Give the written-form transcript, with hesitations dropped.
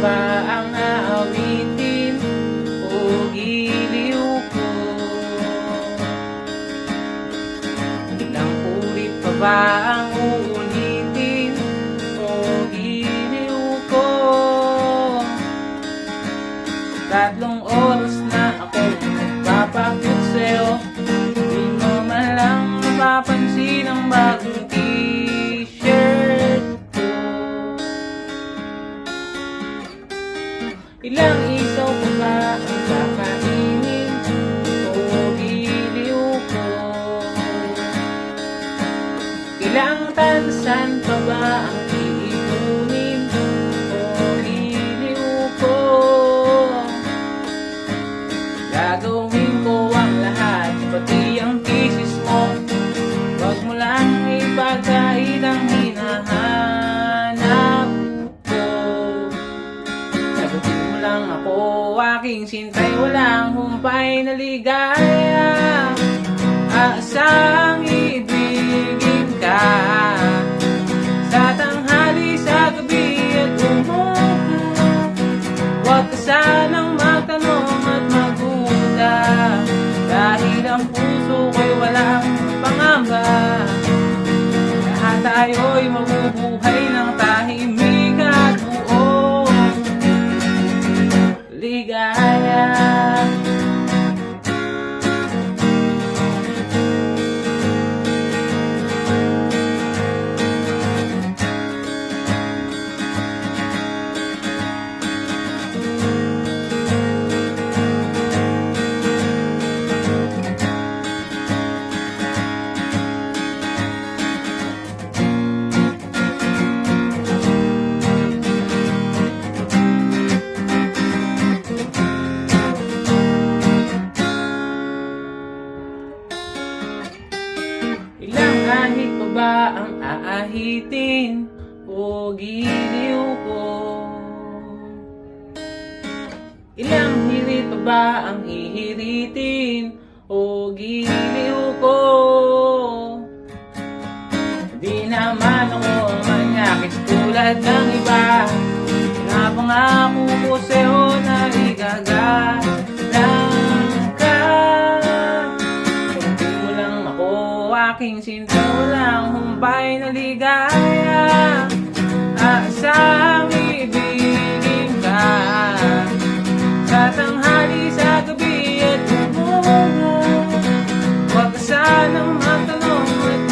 ba ang aawitin o giliw ko? Ilang ulit pa ba ang uulitin o giliw ko? 3 oras na ako nagpapakyut sa'yo, di mo man lang napapansin ang bagong t-shirt ko. Ilang isaw pa ba ang kakainin o giliw ko? Ilang tansan pa ba ang iipunin o giliw ko? Gagawin ko ang lahat, pati ang thesis mo. Wag mo lang ipagkait ang hinahanap ko. Sagutin mo lang ako, aking sintay, walang humpay na ligaya. Aasang ibigin ka sa tanghali, sa gabi at umupo. Huwag ka sanang magtanong at magduda, dahil ang puso ko'y walang pangamba. Lahat tayo'y mabubuhay ng tahimik at buong ligaya. Ilang ahit pa ba ang aahitin o giliw ko? Ilang hirit pa ba ang hihiritin o giliw ko? Di naman ako manyakis tulad ng iba, napangako ko sa'yo na igagalang ka. Sagutin mo lang ako, aking sinta, walang humpay na ligaya. Aasang ibigin ka sa tanghali, sa gabi at umupo. Huwag ka sanang magtanong at